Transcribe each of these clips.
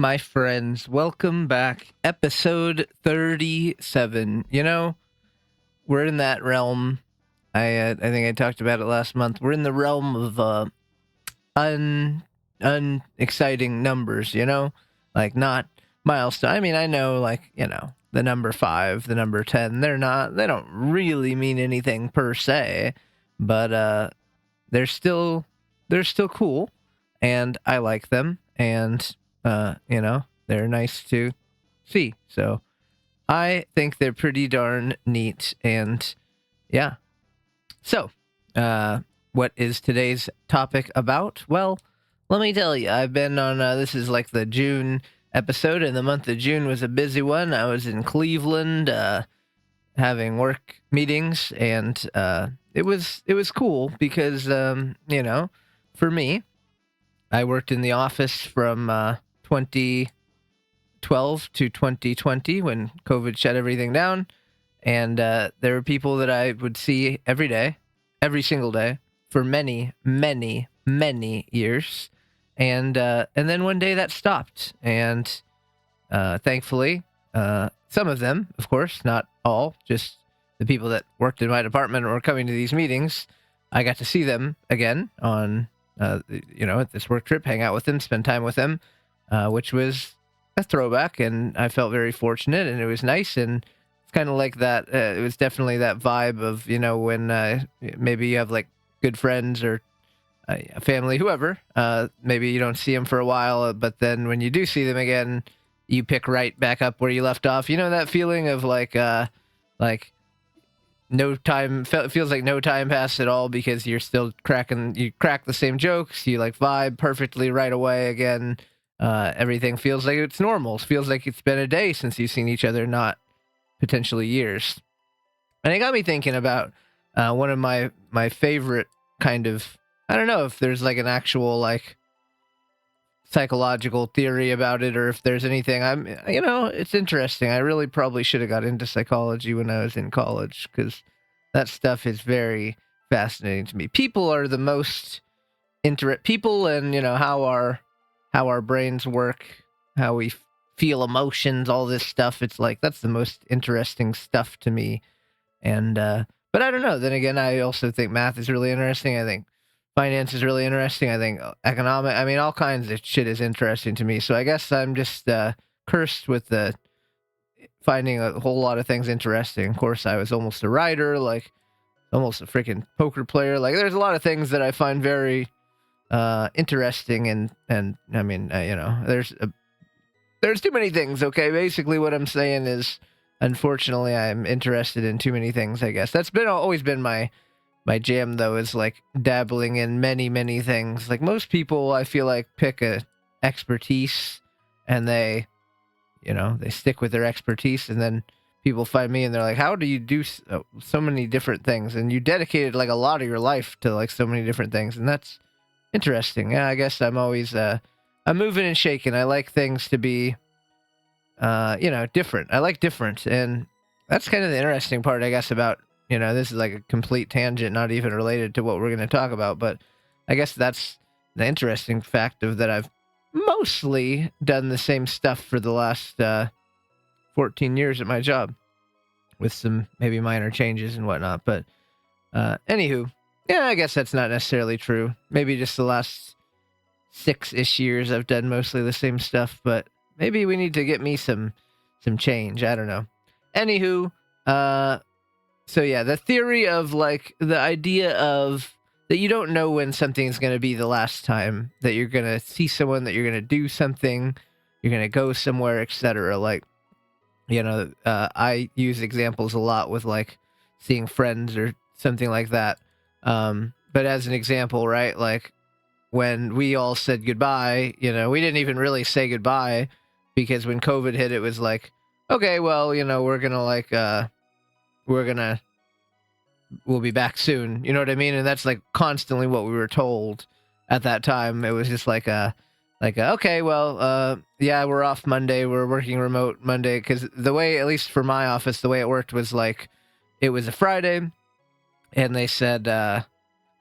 my friends. Welcome back. Episode 37. We're in that realm. I think I talked about it last month. We're in the realm of unexciting numbers, Like not milestone. I mean, I know the number 5, the number 10, they don't really mean anything per se, but they're still cool and I like them and they're nice to see. So I think they're pretty darn neat. And yeah. So, what is today's topic about? Well, let me tell you, I've been on, this is like the June episode, and the month of June was a busy one. I was in Cleveland, having work meetings, and it was cool because, for me, I worked in the office from 2012 to 2020 when COVID shut everything down. And there were people that I would see every day, every single day, for many, many, many years. And then one day that stopped. And thankfully, some of them, of course, not all, just the people that worked in my department or were coming to these meetings, I got to see them again on, at this work trip, hang out with them, spend time with them, which was a throwback. And I felt very fortunate, and it was nice. And kind of like that. It was definitely that vibe of, when maybe you have like good friends or a family, whoever, maybe you don't see them for a while, but then when you do see them again, you pick right back up where you left off. That feeling of like no time, feels like no time passed at all because you're still you crack the same jokes, you like vibe perfectly right away again. Everything feels like it's normal. It feels like it's been a day since you've seen each other, not potentially years. And it got me thinking about one of my favorite kind of, I don't know if there's like an actual like psychological theory about it or if there's anything. It's interesting. I really probably should have got into psychology when I was in college because that stuff is very fascinating to me. People are the most people, and how our brains work, how we feel emotions, all this stuff. It's like that's the most interesting stuff to me. And but I don't know. Then again, I also think math is really interesting. I think finance is really interesting. I think economic. I mean, all kinds of shit is interesting to me. So I guess I'm just cursed with the finding a whole lot of things interesting. Of course, I was almost a writer, like almost a freaking poker player. Like there's a lot of things that I find very interesting. And I mean, there's too many things, okay? Basically, what I'm saying is, unfortunately, I'm interested in too many things, I guess. That's always been my jam, though, is, like, dabbling in many, many things. Like, most people, I feel like, pick a expertise, and they stick with their expertise, and then people find me, and they're like, how do you do so many different things? And you dedicated, like, a lot of your life to, like, so many different things, and that's interesting. Yeah, I guess I'm always... I'm moving and shaking. I like things to be, different. I like different. And that's kind of the interesting part, I guess, about, this is like a complete tangent, not even related to what we're going to talk about. But I guess that's the interesting fact of that I've mostly done the same stuff for the last 14 years at my job with some maybe minor changes and whatnot. But anywho, yeah, I guess that's not necessarily true. Maybe just the last 6-ish years I've done mostly the same stuff, but maybe we need to get me some change. I don't know. Anywho, so yeah, the theory of like the idea of that you don't know when something's going to be the last time that you're going to see someone, that you're going to do something, you're going to go somewhere, etc. Like, I use examples a lot with like seeing friends or something like that. But as an example, right, like when we all said goodbye, we didn't even really say goodbye because when COVID hit, it was like, okay, well, we'll be back soon. You know what I mean? And that's like constantly what we were told at that time. It was just like okay, well, yeah, we're off Monday. We're working remote Monday. Cause the way, at least for my office, the way it worked was like, it was a Friday and they said,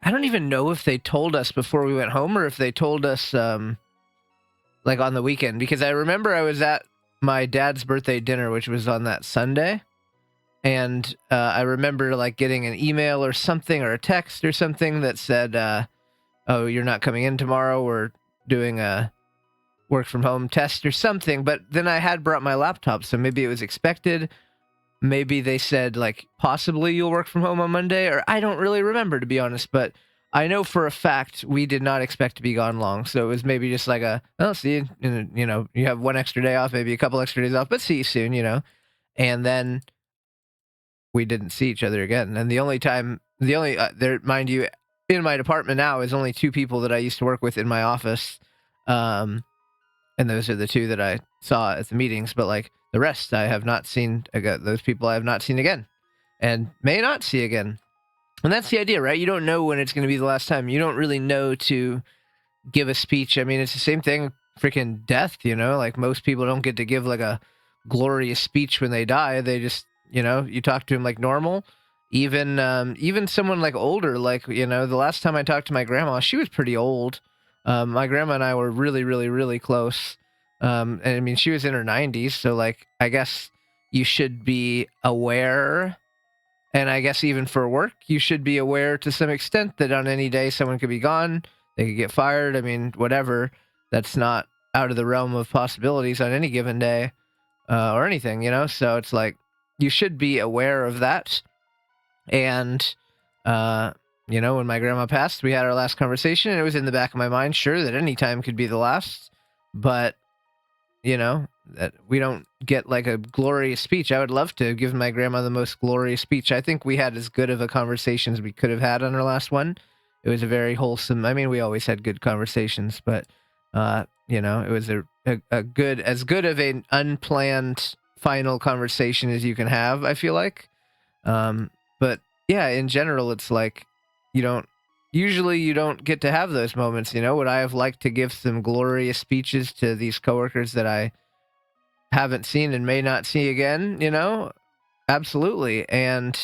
I don't even know if they told us before we went home or if they told us like on the weekend, because I remember I was at my dad's birthday dinner, which was on that Sunday. And I remember like getting an email or something, or a text or something that said, oh, you're not coming in tomorrow. We're doing a work from home test or something. But then I had brought my laptop, so maybe it was expected. Maybe they said like possibly you'll work from home on Monday, or I don't really remember, to be honest. But I know for a fact we did not expect to be gone long. So it was maybe just like oh, see you, and, you know, you have one extra day off, maybe a couple extra days off, but see you soon, you know. And then we didn't see each other again. And the only there, mind you, in my department now is only two people that I used to work with in my office. Um, and those are the two that I saw at the meetings. But like the rest, I have not seen. Those people I have not seen again, and may not see again. And that's the idea, right? You don't know when it's going to be the last time. You don't really know to give a speech. I mean, it's the same thing, freaking death, you know? Like most people don't get to give like a glorious speech when they die. They just, you know, you talk to them like normal. Even someone like older, like, you know, the last time I talked to my grandma, she was pretty old. My grandma and I were really, really, really close. And I mean, she was in her 90s, so like, I guess you should be aware. And I guess even for work, you should be aware to some extent that on any day someone could be gone, they could get fired. I mean, whatever. That's not out of the realm of possibilities on any given day, or anything, you know? So it's like, you should be aware of that. And, you know, when my grandma passed, we had our last conversation, and it was in the back of my mind, sure, that any time could be the last. But you know, that we don't get like a glorious speech. I would love to give my grandma the most glorious speech. I think we had as good of a conversation as we could have had on our last one. It was a very wholesome. I mean, we always had good conversations, but you know, it was a good, as good of an unplanned final conversation as you can have, I feel like. But yeah, in general, it's like you don't get to have those moments. You know, would I have liked to give some glorious speeches to these coworkers that I haven't seen and may not see again? You know, absolutely. And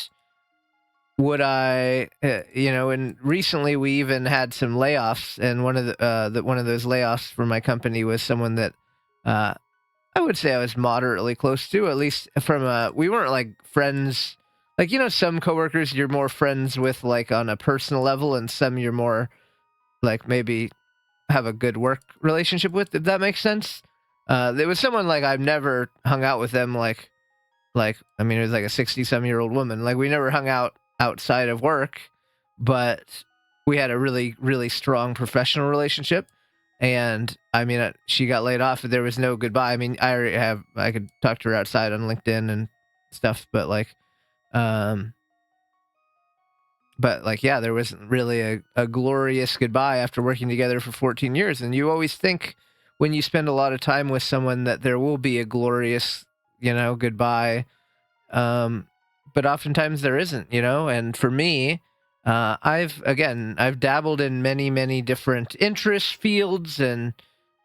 would I, you know, and recently we even had some layoffs, and one of those layoffs for my company was someone that uh, I would say I was moderately close to, at least from we weren't like friends. Like, you know, some coworkers you're more friends with like on a personal level, and some you're more like maybe have a good work relationship with, if that makes sense. There was someone like I've never hung out with them, like I mean, it was like a 60-some-year-old woman. Like we never hung out outside of work, but we had a really, really strong professional relationship. And I mean, she got laid off. There was no goodbye. I mean, I could talk to her outside on LinkedIn and stuff, um, but like, yeah, there wasn't really a glorious goodbye after working together for 14 years. And you always think when you spend a lot of time with someone that there will be a glorious, you know, goodbye. But oftentimes there isn't, you know. And for me, I've dabbled in many, many different interest fields and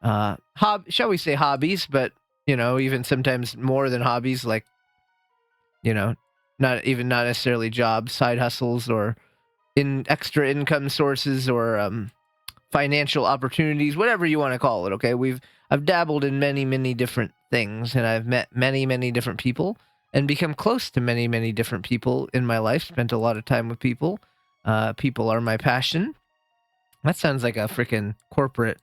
shall we say hobbies, but you know, even sometimes more than hobbies, like, you know, not necessarily jobs, side hustles, or in extra income sources, or financial opportunities, whatever you want to call it. Okay, I've dabbled in many, many different things, and I've met many, many different people, and become close to many, many different people in my life. Spent a lot of time with people. People are my passion. That sounds like a freaking corporate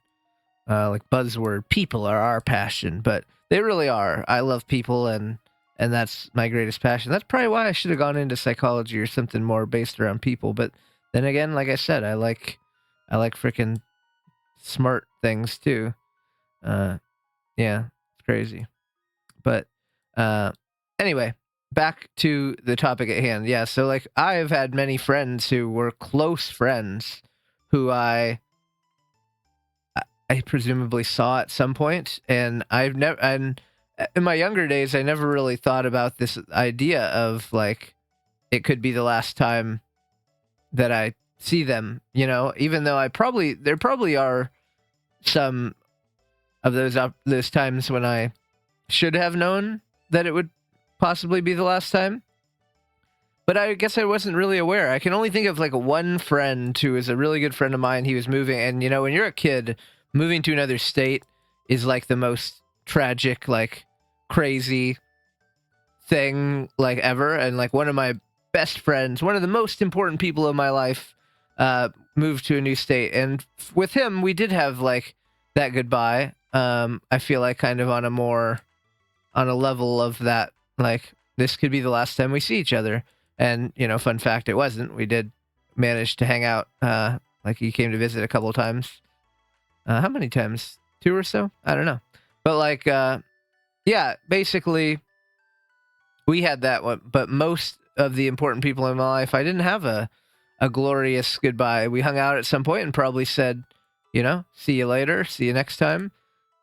like buzzword. People are our passion, but they really are. I love people, and that's my greatest passion. That's probably why I should have gone into psychology or something more based around people. But then again, like I said, I like freaking smart things too. Yeah, it's crazy. But anyway, back to the topic at hand. Yeah, so like I've had many friends who were close friends who I presumably saw at some point, and I've never, and in my younger days, I never really thought about this idea of like it could be the last time that I see them, you know, even though there probably are some of those times when I should have known that it would possibly be the last time. But I guess I wasn't really aware. I can only think of like one friend who is a really good friend of mine. He was moving, and you know, when you're a kid, moving to another state is like the most tragic, like crazy thing like ever. And like one of my best friends, one of the most important people in my life, moved to a new state, and with him we did have like that goodbye. I feel like kind of on a level of that, like this could be the last time we see each other. And fun fact, it wasn't. We did manage to hang out. Like he came to visit a couple of times. How many times? 2 or so? I don't know. But like yeah, basically we had that one, but most of the important people in my life, I didn't have a glorious goodbye. We hung out at some point and probably said, see you later, see you next time.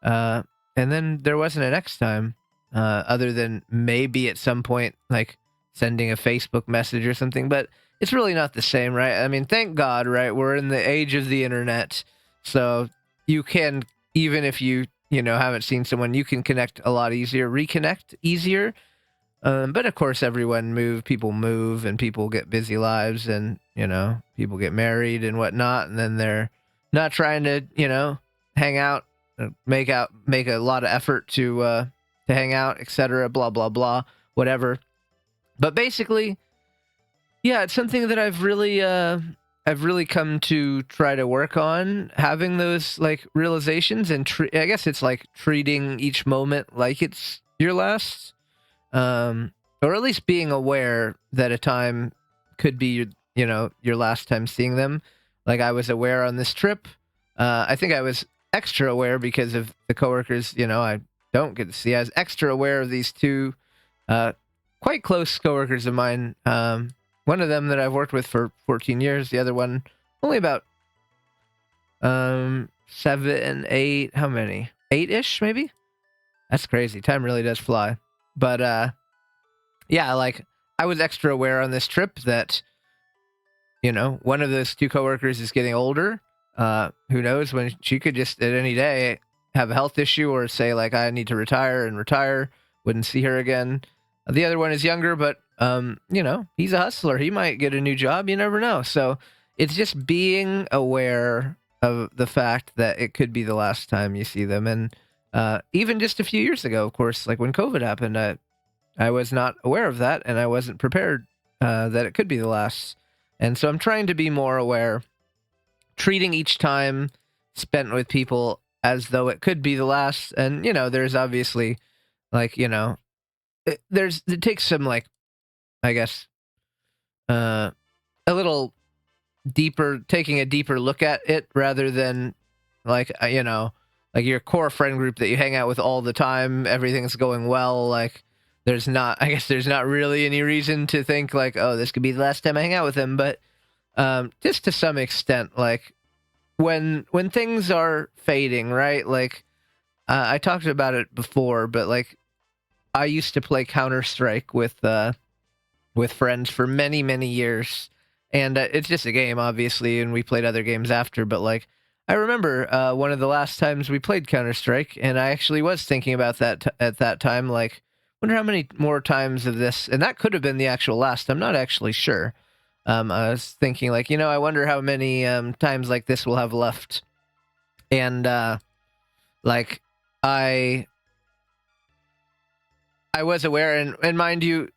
And then there wasn't a next time, other than maybe at some point, like sending a Facebook message or something. But it's really not the same, right? I mean, thank God, right? We're in the age of the internet. So you can, even if you haven't seen someone, you can connect a lot easier, reconnect easier. But of course, people move, and people get busy lives, and people get married and whatnot, and then they're not trying to hang out, make a lot of effort to hang out, etc. Blah blah blah, whatever. But basically, yeah, it's something that I've really come to try to work on, having those like realizations, and I guess it's like treating each moment like it's your last. Or at least being aware that a time could be your last time seeing them. Like I was aware on this trip. I think I was extra aware because of the coworkers I don't get to see. I was extra aware of these two quite close coworkers of mine. One of them that I've worked with for 14 years, the other one only about 7, 8, how many? 8-ish maybe? That's crazy. Time really does fly. But yeah, like I was extra aware on this trip that one of those two coworkers is getting older. Who knows, when she could just at any day have a health issue or say like I need to retire, wouldn't see her again. The other one is younger, but he's a hustler. He might get a new job. You never know. So it's just being aware of the fact that it could be the last time you see them. And even just a few years ago, of course, like when COVID happened, I was not aware of that, and I wasn't prepared that it could be the last. And so I'm trying to be more aware, treating each time spent with people as though it could be the last. And, there's obviously like, it takes some like, I guess, a little deeper, taking a deeper look at it rather than like, like your core friend group that you hang out with all the time, everything's going well. Like there's not really any reason to think like, oh, this could be the last time I hang out with him. But just to some extent, like when things are fading, right? Like I talked about it before, but like I used to play Counter-Strike with friends for many, many years. And it's just a game, obviously, and we played other games after. But like, I remember one of the last times we played Counter-Strike, and I actually was thinking about that at that time. Like, wonder how many more times of this, and that could have been the actual last. I'm not actually sure. I was thinking, like, I wonder how many times like this we'll have left. And like, I was aware, and mind you,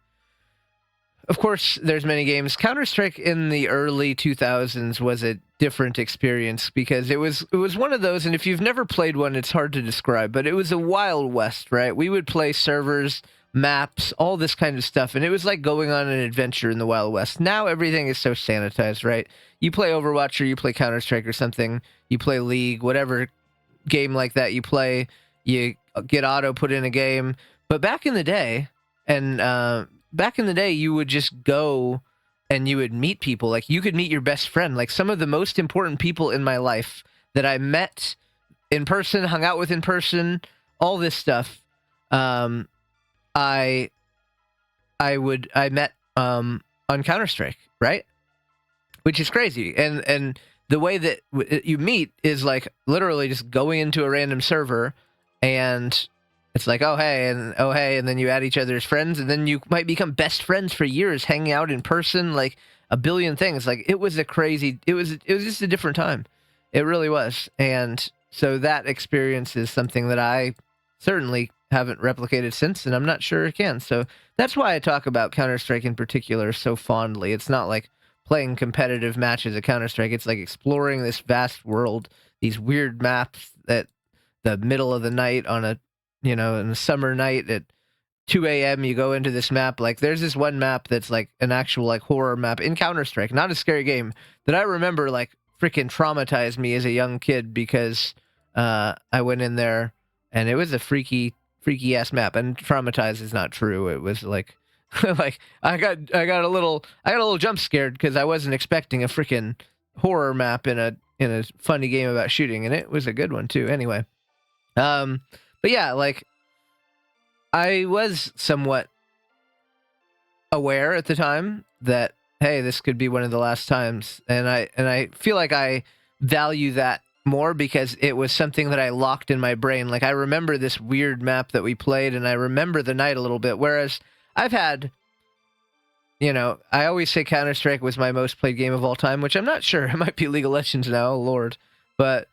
of course, there's many games. Counter-Strike in the early 2000s was a different experience because it was one of those, and if you've never played one, it's hard to describe, but it was a Wild West, right? We would play servers, maps, all this kind of stuff, and it was like going on an adventure in the Wild West. Now everything is so sanitized, right? You play Overwatch or you play Counter-Strike or something, you play League, whatever game like that you play, you get auto put in a game. But back in the day, you would just go and you would meet people. Like you could meet your best friend. Like some of the most important people in my life that I met in person, hung out with in person, all this stuff. I met on Counter-Strike, right? Which is crazy. And the way that you meet is like literally just going into a random server, and it's like, oh hey, and then you add each other as friends, and then you might become best friends for years, hanging out in person, like a billion things. Like it was just a different time. It really was. And So that experience is something that I certainly haven't replicated since, and I'm not sure it can. So that's why I talk about Counter-Strike in particular so fondly. It's not like playing competitive matches of Counter-Strike. It's like exploring this vast world, these weird maps at the middle of the night on a, in a summer night at 2 a.m. you go into this map. Like, there's this one map that's like an actual like horror map in Counter-Strike, not a scary game, that I remember like freaking traumatized me as a young kid because I went in there and it was a freaky ass map. And traumatized is not true. It was like like I got a little jump scared because I wasn't expecting a freaking horror map in a funny game about shooting, and it was a good one too. Anyway, but yeah, like I was somewhat aware at the time that, hey, this could be one of the last times, and I feel like I value that more because it was something that I locked in my brain. Like, I remember this weird map that we played, and I remember the night a little bit, whereas I've had, I always say Counter-Strike was my most played game of all time, which I'm not sure. It might be League of Legends now, oh Lord, but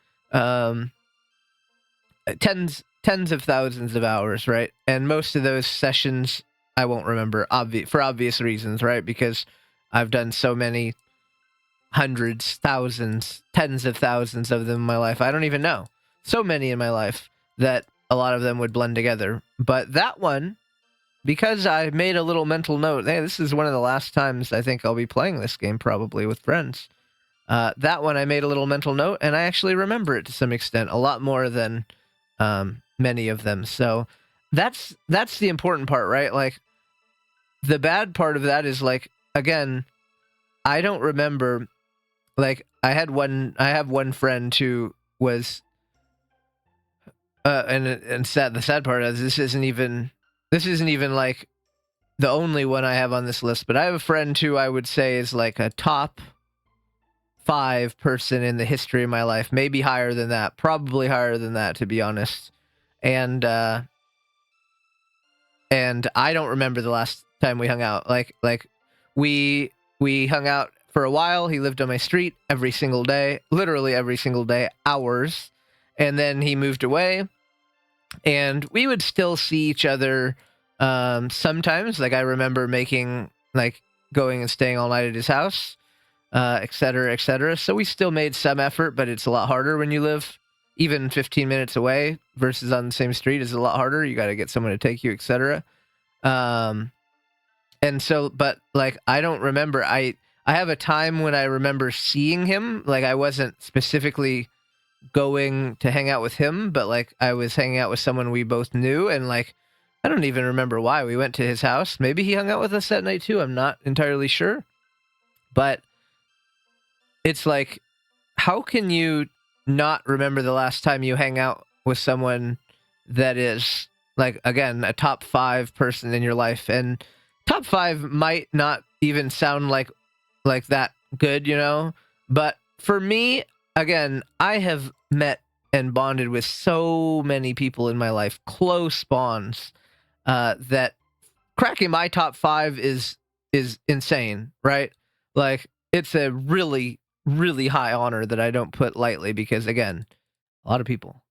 tens of thousands of hours, right? And most of those sessions I won't remember, for obvious reasons, right? Because I've done so many hundreds, thousands, tens of thousands of them in my life. I don't even know. So many in my life that a lot of them would blend together. But that one, because I made a little mental note, hey, this is one of the last times I think I'll be playing this game probably with friends. That one I made a little mental note, and I actually remember it to some extent, a lot more than many of them. So that's the important part, right? Like, the bad part of that is, like, again, I don't remember. Like, I have one friend who was and the sad part is this isn't even like the only one I have on this list, but I have a friend who I would say is like a top 5 person in the history of my life, maybe higher than that, probably higher than that, to be honest. And I don't remember the last time we hung out. Like we hung out for a while. He lived on my street every single day, literally every single day, hours. And then he moved away, and we would still see each other sometimes. Like, I remember going and staying all night at his house, et cetera, et cetera. So we still made some effort, but it's a lot harder when you live even 15 minutes away versus on the same street is a lot harder. You got to get someone to take you, et cetera. And so, but like, I don't remember. I have a time when I remember seeing him. Like, I wasn't specifically going to hang out with him, but like, I was hanging out with someone we both knew, and like, I don't even remember why we went to his house. Maybe he hung out with us that night too. I'm not entirely sure. But it's like, how can you not remember the last time you hang out with someone that is, like, again, a top 5 person in your life? And top 5 might not even sound like that good, but for me, again, I have met and bonded with so many people in my life, close bonds, that cracking my top 5 is insane, right? Like, it's a really, really high honor that I don't put lightly, because again, a lot of people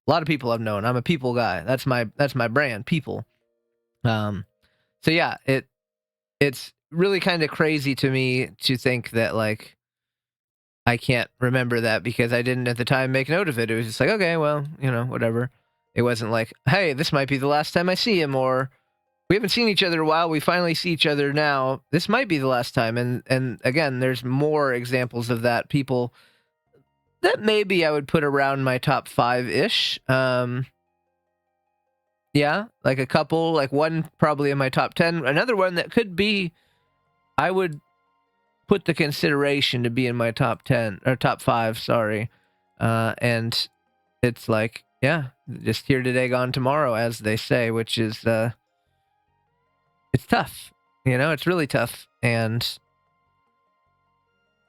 I've known. I'm a people guy. That's my brand, people. So yeah, it's really kind of crazy to me to think that, like, I can't remember that because I didn't at the time make note of it. It was just like, okay, well, whatever. It wasn't like, hey, this might be the last time I see him, or we haven't seen each other in a while. We finally see each other now. This might be the last time. And again, there's more examples of that. People that maybe I would put around my top 5-ish. Yeah, like a couple, like one probably in my top 10. Another one that could be, I would put the consideration to be in my top 10 or top 5, sorry. And it's like, yeah, just here today, gone tomorrow, as they say, which is, it's tough, it's really tough. And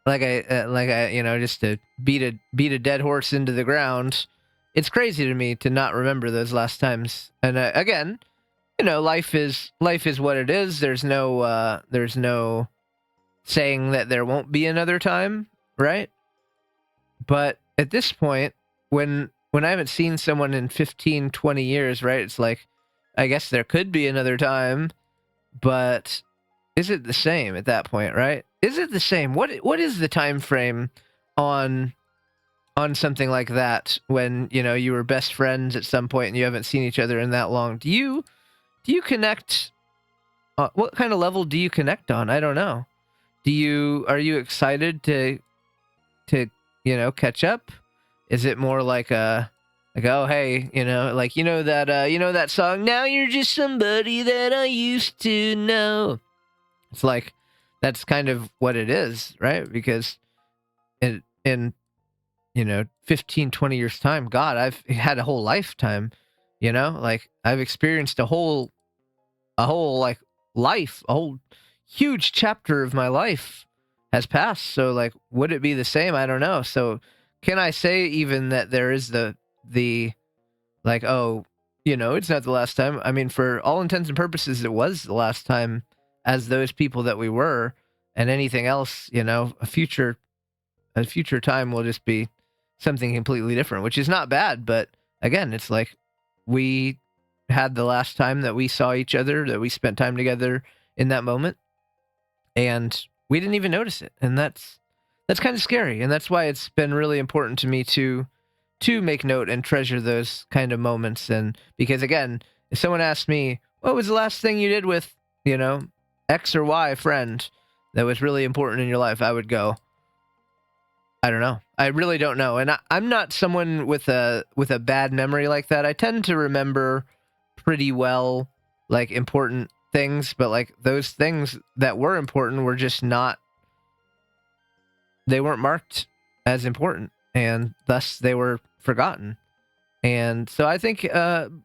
like I, just to beat a dead horse into the ground, it's crazy to me to not remember those last times. And again, life is what it is. There's no saying that there won't be another time, right? But at this point, when when I haven't seen someone in 15, 20 years, right? It's like, I guess there could be another time, but is it the same at that point, right? Is it the same? What is the time frame on something like that when, you were best friends at some point and you haven't seen each other in that long? Do you connect? What kind of level do you connect on? I don't know. Are you excited to catch up? Is it more like oh hey, like that song, now you're just somebody that I used to know. It's like that's kind of what it is, right? Because in 15, 20 years time, God, I've had a whole lifetime, like I've experienced a whole like life, a whole huge chapter of my life has passed. So like, would it be the same? I don't know. So can I say even that there is the like, oh, it's not the last time? I mean, for all intents and purposes, it was the last time as those people that we were, and anything else, a future time will just be something completely different, which is not bad. But again, it's like we had the last time that we saw each other, that we spent time together in that moment, and we didn't even notice it. And that's kind of scary. And that's why it's been really important to me to make note and treasure those kind of moments. And because again, if someone asked me, what was the last thing you did with, X or Y friend that was really important in your life, I would go, I don't know. I really don't know. And I'm not someone with a bad memory like that. I tend to remember pretty well, like, important things, but like those things that were important were just not, they weren't marked as important, and thus they were forgotten. And so I think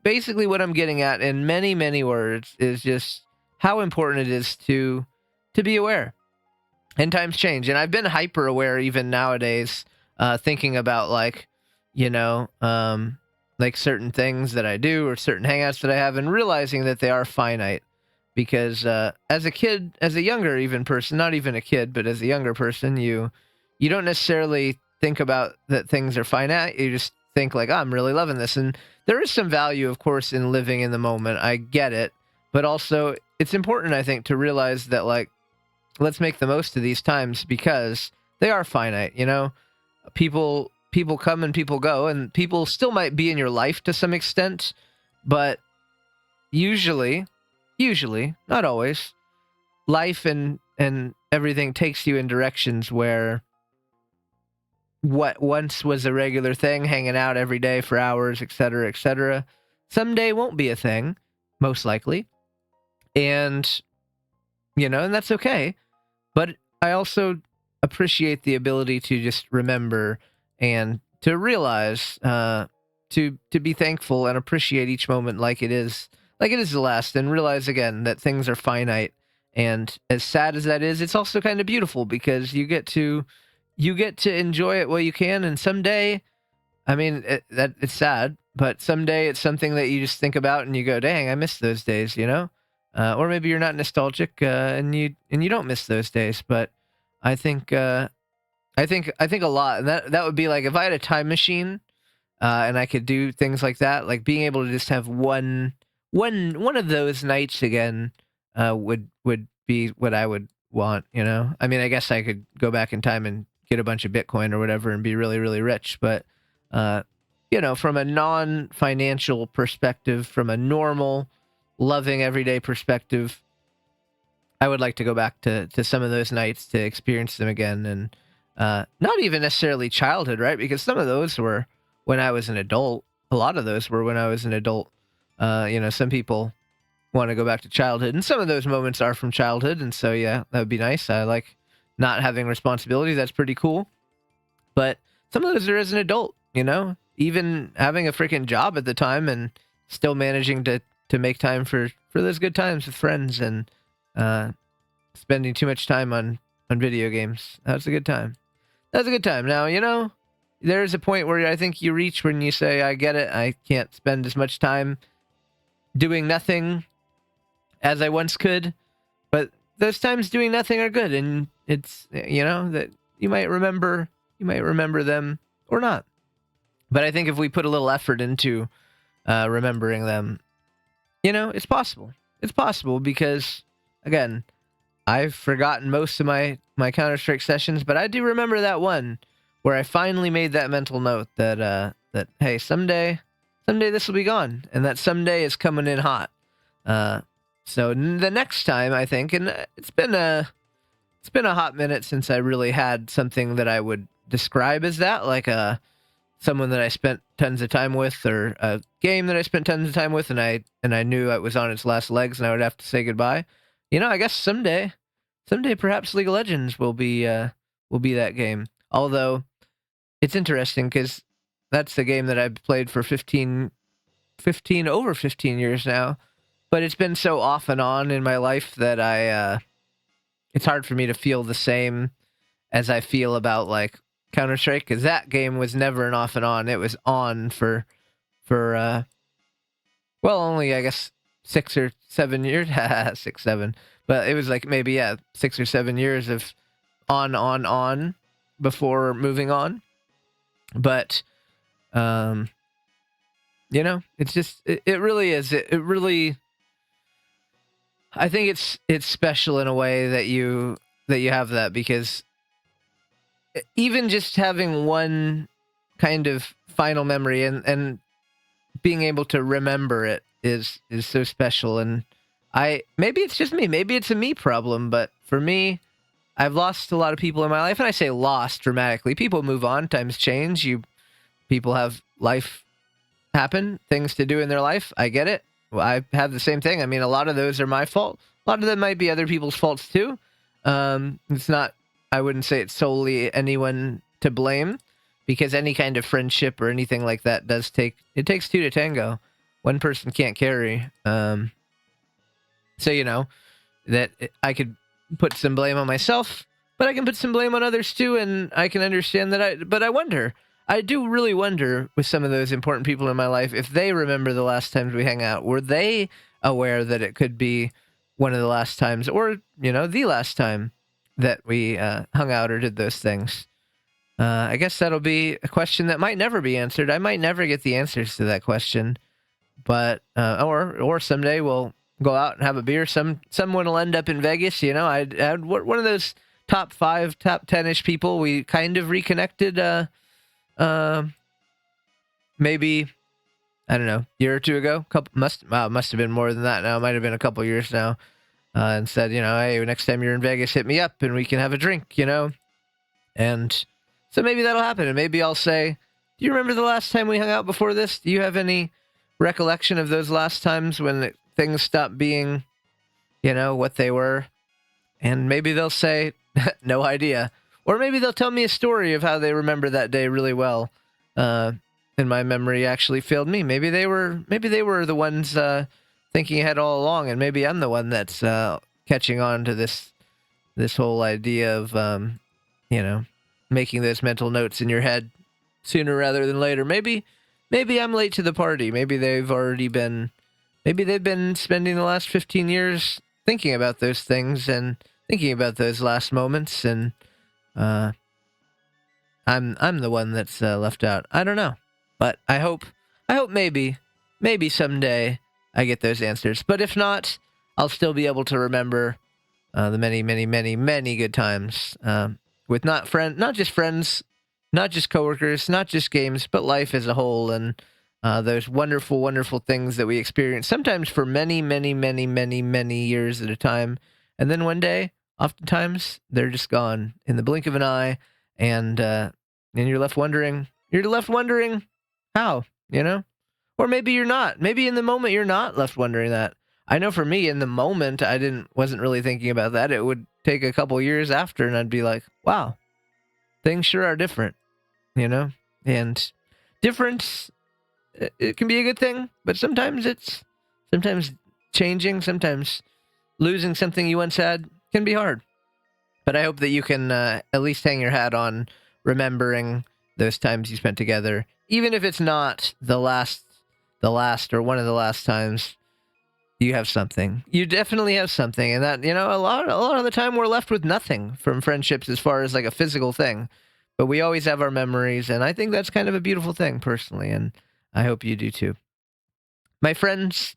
basically what I'm getting at in many, many words is just how important it is to be aware. And times change, and I've been hyper aware even nowadays, thinking about like, like certain things that I do or certain hangouts that I have, and realizing that they are finite. Because as a kid, as a younger even person, not even a kid, but as a younger person, you don't necessarily think about that things are finite. You just think like, oh, I'm really loving this, and there is some value, of course, in living in the moment. I get it, but also it's important, I think, to realize that like, let's make the most of these times because they are finite. People come and people go, and people still might be in your life to some extent, but usually, not always, life and everything takes you in directions where what once was a regular thing, hanging out every day for hours, etc., someday won't be a thing, most likely. And and that's okay. But I also appreciate the ability to just remember and to realize, to be thankful and appreciate each moment like it is the last, and realize again that things are finite. And as sad as that is, it's also kind of beautiful because you get to enjoy it while you can. And someday, I mean, it's sad, but someday it's something that you just think about and you go, dang, I miss those days, or maybe you're not nostalgic, and you don't miss those days. But I think a lot, and that would be like if I had a time machine, and I could do things like that, like being able to just have one of those nights again, would be what I would want. I mean, I guess I could go back in time and get a bunch of Bitcoin or whatever and be really, really rich, but from a non-financial perspective, from a normal, loving, everyday perspective, I would like to go back to some of those nights to experience them again. And not even necessarily childhood, right? Because some of those were when I was an adult. A lot of those were when I was an adult. Some people want to go back to childhood, and some of those moments are from childhood. And so, yeah, that would be nice. I like not having responsibility. That's pretty cool. But some of those are as an adult, even having a freaking job at the time and still managing to make time for those good times with friends, and spending too much time on video games. That was a good time. Now, there's a point where I think you reach when you say, I get it. I can't spend as much time doing nothing as I once could. But those times doing nothing are good. And it's, that you might remember them or not. But I think if we put a little effort into remembering them, it's possible. It's possible because, again, I've forgotten most of my Counter-Strike sessions, but I do remember that one where I finally made that mental note that hey, someday this will be gone, and that someday is coming in hot. So the next time, I think, and it's been a hot minute since I really had something that I would describe as that, like someone that I spent tons of time with, or a game that I spent tons of time with, and I knew it was on its last legs, and I would have to say goodbye. I guess someday perhaps League of Legends will be that game. Although it's interesting because that's the game that I've played for 15 years now, but it's been so off and on in my life that it's hard for me to feel the same as I feel about like Counter-Strike, because that game was never an off and on. It was on for only, I guess, 6 or 7 years. 6, 7. But it was like maybe 6 or 7 years of on before moving on. But it's just it really is. It really, I think it's special in a way that you have that, because even just having one kind of final memory and being able to remember it is so special. And maybe it's just me, maybe it's a me problem, but for me, I've lost a lot of people in my life, and I say lost dramatically. People move on, times change, people have life happen, things to do in their life. I get it. Well, I have the same thing. I mean, a lot of those are my fault. A lot of them might be other people's faults too. It's not, I wouldn't say it's solely anyone to blame, because any kind of friendship or anything like that takes two to tango. One person can't carry. So, that I could put some blame on myself, but I can put some blame on others too, and I can understand that. But I do really wonder with some of those important people in my life, if they remember the last times we hang out. Were they aware that it could be one of the last times, or, the last time that we hung out or did those things? I guess that'll be a question that might never be answered. I might never get the answers to that question, but or someday we'll go out and have a beer. Someone will end up in Vegas. I had one of those top 5, top 10-ish people. We kind of reconnected. Maybe, I don't know, year or two ago. Must have been more than that now. It might have been a couple years now. And said, hey, next time you're in Vegas, hit me up and we can have a drink, And so maybe that'll happen. And maybe I'll say, do you remember the last time we hung out before this? Do you have any recollection of those last times when things stopped being, what they were? And maybe they'll say, no idea. Or maybe they'll tell me a story of how they remember that day really well. And my memory actually failed me. Maybe they were the ones thinking ahead all along, and maybe I'm the one that's catching on to this whole idea of making those mental notes in your head sooner rather than later. Maybe I'm late to the party. Maybe they've been spending the last 15 years thinking about those things and thinking about those last moments, and I'm the one that's left out. I don't know, but I hope maybe someday I get those answers. But if not, I'll still be able to remember the many, many, many, many good times with not just friends, not just coworkers, not just games, but life as a whole, and those wonderful, wonderful things that we experience, sometimes for many, many, many, many, many years at a time, and then one day, oftentimes, they're just gone in the blink of an eye, and you're left wondering how, or maybe you're not. Maybe in the moment you're not left wondering that. I know for me, in the moment, I wasn't really thinking about that. It would take a couple years after, and I'd be like, wow, things sure are different, and difference, it can be a good thing, but sometimes changing, sometimes losing something you once had can be hard. But I hope that you can at least hang your hat on remembering those times you spent together, even if it's not the last or one of the last times. You have something. You definitely have something, and that, a lot of the time we're left with nothing from friendships as far as like a physical thing. But we always have our memories, and I think that's kind of a beautiful thing, personally, and I hope you do too. My friends,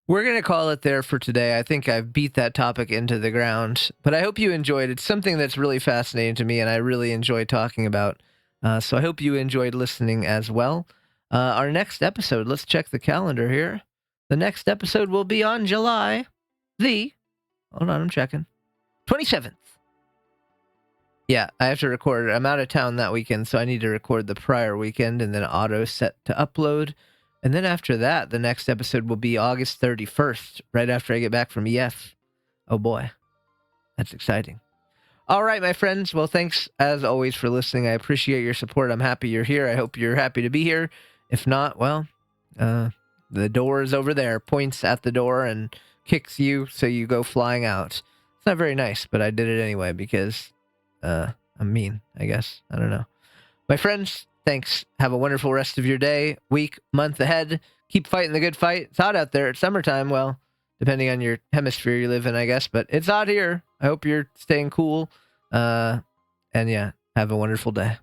we're going to call it there for today. I think I've beat that topic into the ground, but I hope you enjoyed. It's something that's really fascinating to me, and I really enjoy talking about. So I hope you enjoyed listening as well. Our next episode, let's check the calendar here. The next episode will be on July hold on, I'm checking, 27th. Yeah, I have to record. I'm out of town that weekend, so I need to record the prior weekend and then auto set to upload. And then after that, the next episode will be August 31st, right after I get back from EF. Oh boy, that's exciting. All right, my friends. Well, thanks as always for listening. I appreciate your support. I'm happy you're here. I hope you're happy to be here. If not, well, the door is over there, points at the door and kicks you so you go flying out. It's not very nice, but I did it anyway because I'm mean, I guess. I don't know. My friends, thanks. Have a wonderful rest of your day, week, month ahead. Keep fighting the good fight. It's hot out there. It's summertime. Well, depending on your hemisphere you live in, I guess. But it's hot here. I hope you're staying cool. And yeah, have a wonderful day.